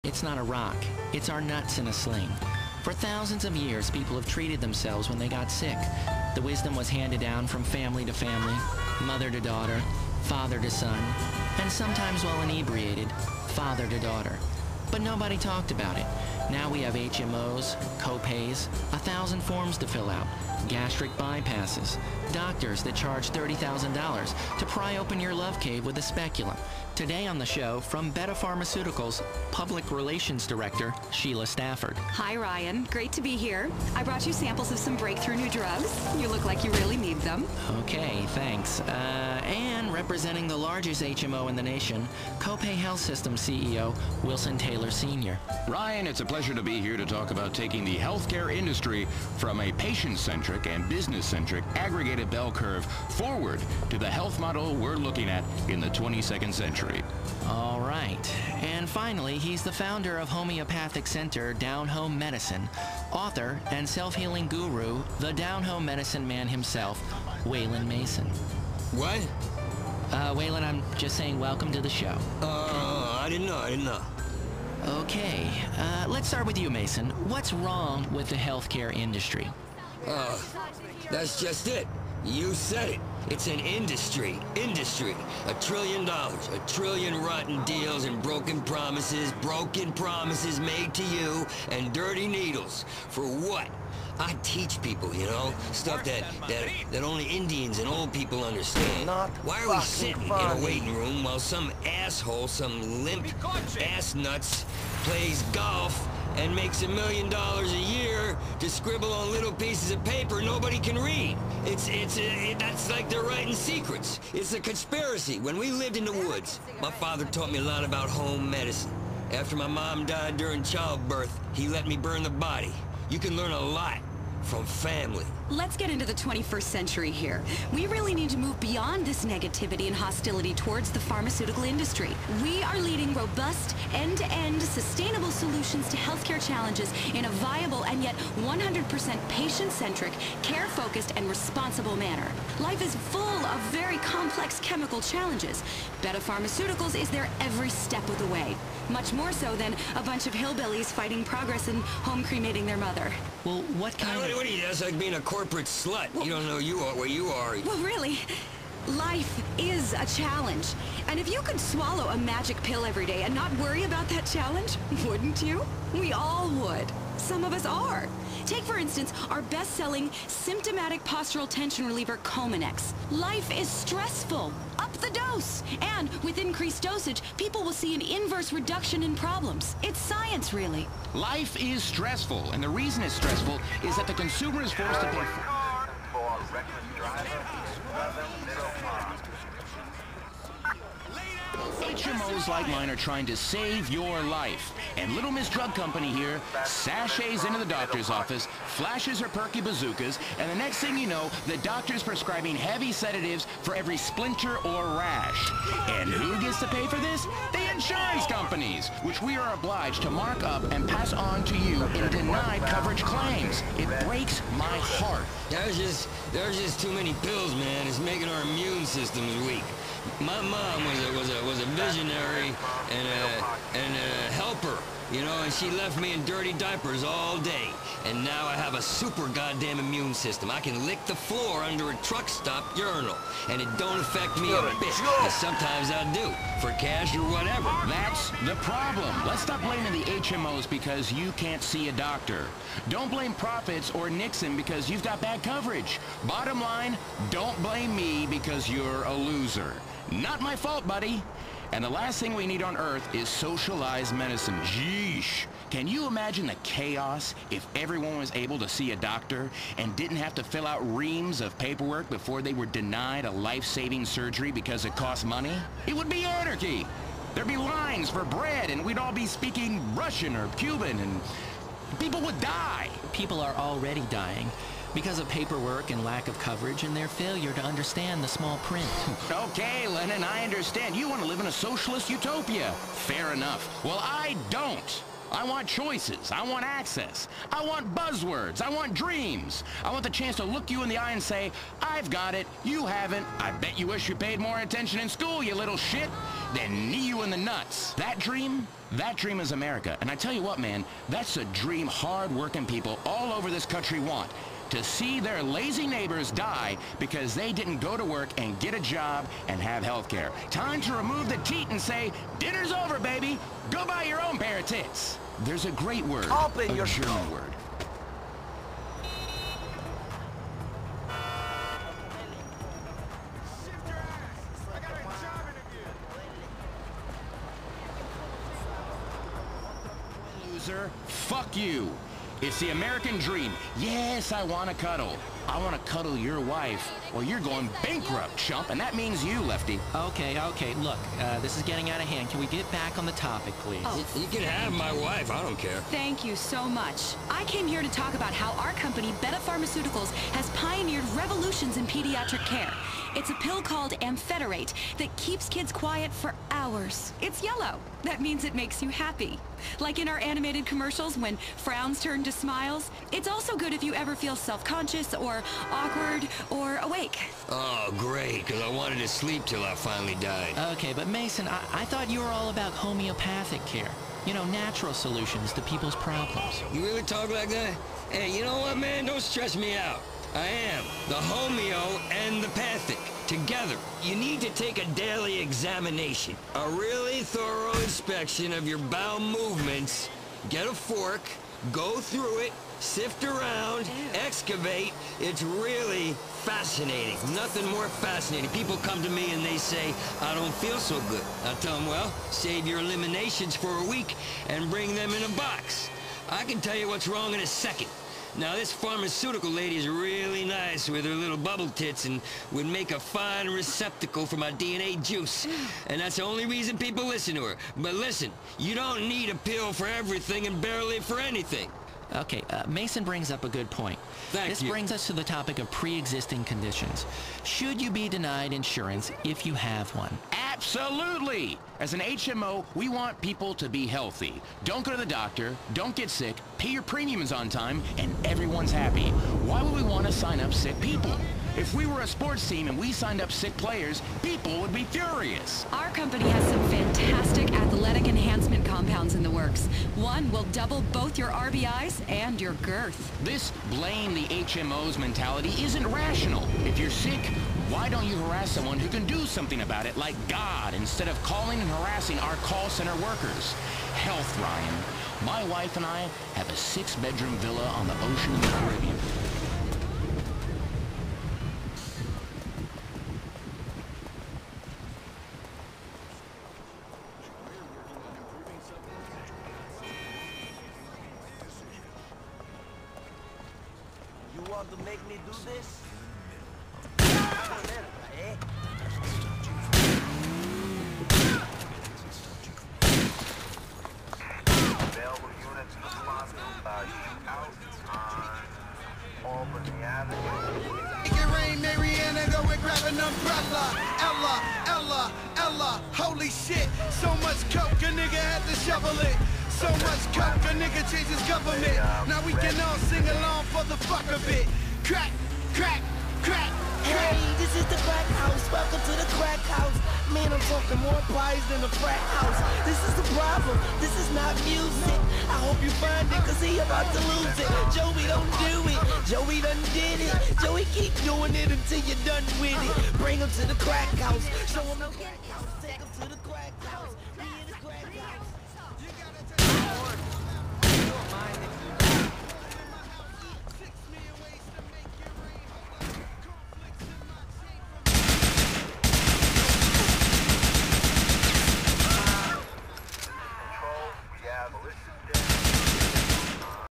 It's not a rock. It's our nuts in a sling. For thousands of years, people have treated themselves when they got sick. The wisdom was handed down from family to family, mother to daughter, father to son, and sometimes while inebriated, father to daughter. But nobody talked about it. Now we have HMOs, co-pays, 1,000 forms to fill out, gastric bypasses, doctors that charge $30,000 to pry open your love cave with a speculum. Today on the show, from Beta Pharmaceuticals, Public Relations Director, Sheila Stafford. Hi, Ryan. Great to be here. I brought you samples of some breakthrough new drugs. You look like you really need them. Okay, thanks. And representing the largest HMO in the nation, Copay Health System CEO, Wilson Taylor Sr. Ryan, it's a pleasure to be here to talk about taking the healthcare industry from a patient-centric and business-centric aggregated bell curve forward to the health model we're looking at in the 22nd century. All right. And finally, he's the founder of Homeopathic Center Down Home Medicine, author and self-healing guru, the Down Home Medicine man himself, Waylon Mason. What? Waylon, I'm just saying welcome to the show. I didn't know. Okay, let's start with you, Mason. What's wrong with the healthcare industry? That's just it. You said it. It's an industry. $1 trillion. $1 trillion rotten deals and broken promises made to you, and dirty needles. For what? I teach people, you know, stuff that only Indians and old people understand. Why are we sitting in a waiting room while some asshole, some limp ass nuts, plays golf and makes $1 million a year to scribble on little pieces of paper nobody can read? That's like they're writing secrets. It's a conspiracy. When we lived in the woods, my father taught me a lot about home medicine. After my mom died during childbirth, he let me burn the body. You can learn a lot from family. Let's get into the 21st century here. We really need to move beyond this negativity and hostility towards the pharmaceutical industry. We are leading robust, end-to-end, sustainable solutions to healthcare challenges in a viable and yet 100% patient-centric, care-focused, and responsible manner. Life is full of very complex chemical challenges. Beta Pharmaceuticals is there every step of the way. Much more so than a bunch of hillbillies fighting progress and home cremating their mother. Well, what kind of... What are you, that's like being a corporate slut. Well, you don't know where you are. Well, really, life is a challenge. And if you could swallow a magic pill every day and not worry about that challenge, wouldn't you? We all would. Some of us are. Take, for instance, our best-selling symptomatic postural tension reliever, Cominex. Life is stressful. Up the dose. And with increased dosage, people will see an inverse reduction in problems. It's science, really. Life is stressful, and the reason it's stressful is that the consumer is forced to pay HMOs like mine are trying to save your life. And Little Miss Drug Company here sashays into the doctor's office, flashes her perky bazookas, and the next thing you know, the doctor's prescribing heavy sedatives for every splinter or rash. And who gets to pay for this? The insurance companies, which we are obliged to mark up and pass on to you in denied coverage claims. It breaks my heart. There's just too many pills, man. It's making our immune systems weak. My mom was a visionary and a helper, you know, and she left me in dirty diapers all day. And now I have a super goddamn immune system. I can lick the floor under a truck stop urinal, and it don't affect me a bit. And sometimes I do, for cash or whatever. That's the problem. Let's stop blaming the HMOs because you can't see a doctor. Don't blame profits or Nixon because you've got bad coverage. Bottom line, don't blame me because you're a loser. Not my fault, buddy. And the last thing we need on Earth is socialized medicine. Jeesh. Can you imagine the chaos if everyone was able to see a doctor and didn't have to fill out reams of paperwork before they were denied a life-saving surgery because it cost money? It would be anarchy. There'd be lines for bread, and we'd all be speaking Russian or Cuban, and people would die. People are already dying because of paperwork and lack of coverage and their failure to understand the small print. Okay, Lennon, I understand. You want to live in a socialist utopia. Fair enough. Well, I don't. I want choices. I want access. I want buzzwords. I want dreams. I want the chance to look you in the eye and say, I've got it, you haven't. I bet you wish you paid more attention in school, you little shit. Then knee you in the nuts. That dream is America. And I tell you what, man, that's a dream hard-working people all over this country want. To see their lazy neighbors die because they didn't go to work and get a job and have health care. Time to remove the teat and say, dinner's over, baby. Go buy your own pair of tits. There's a great word, a German word. Loser, fuck you. It's the American dream. Yes, I want to cuddle. I want to cuddle your wife, or you're going bankrupt, chump, and that means you, Lefty. Okay, look, this is getting out of hand. Can we get back on the topic, please? Oh. You can have my wife, I don't care. Thank you so much. I came here to talk about how our company, Beta Pharmaceuticals, has pioneered revolutions in pediatric care. It's a pill called Ampheterate that keeps kids quiet for hours. It's yellow. That means it makes you happy. Like in our animated commercials when frowns turn to smiles. It's also good if you ever feel self-conscious or awkward or awake. Oh, great, because I wanted to sleep till I finally died. Okay, but Mason, I thought you were all about homeopathic care. You know, natural solutions to people's problems. You really talk like that? Hey, you know what, man? Don't stress me out. I am the homeo and the pathic together. You need to take a daily examination, a really thorough inspection of your bowel movements. Get a fork, go through it, sift around, excavate. It's really fascinating. Nothing more fascinating. People come to me and they say, I don't feel so good. I tell them, well, save your eliminations for a week and bring them in a box. I can tell you what's wrong in a second. Now, this pharmaceutical lady is really nice with her little bubble tits and would make a fine receptacle for my DNA juice. And that's the only reason people listen to her. But listen, you don't need a pill for everything and barely for anything. Okay, Mason brings up a good point. This brings us to the topic of pre-existing conditions. Should you be denied insurance if you have one? Absolutely! As an HMO, we want people to be healthy. Don't go to the doctor, don't get sick, pay your premiums on time, and everyone's happy. Why would we want to sign up sick people? If we were a sports team and we signed up sick players, people would be furious. Our company has some fantastic athletic enhancement compounds in the works. One will double both your RBIs and your girth. This blame the HMOs mentality isn't rational. If you're sick, why don't you harass someone who can do something about it, like God, instead of calling and harassing our call center workers? Health, Ryan. My wife and I have a 6-bedroom villa on the ocean in the Caribbean. You want to make me do this? Available units responsible by out on Albany Avenue. Make it rain, Mariana, go and grab an umbrella. Ella, holy shit. So much coke, a nigga had to shovel it. So much coke, a nigga changed his government. Now we can all sing along for the fuck of it. Crack, crack, crack, crack. Hey, this is the crack house. Welcome to the crack house. Man, I'm talking more pies than a frat house. This is the problem. This is not music. I hope you find it, cause he about to lose it. Joey, don't do it. Joey done did it. Joey, keep doing it until you're done with it. Bring him to the crack house. Show him no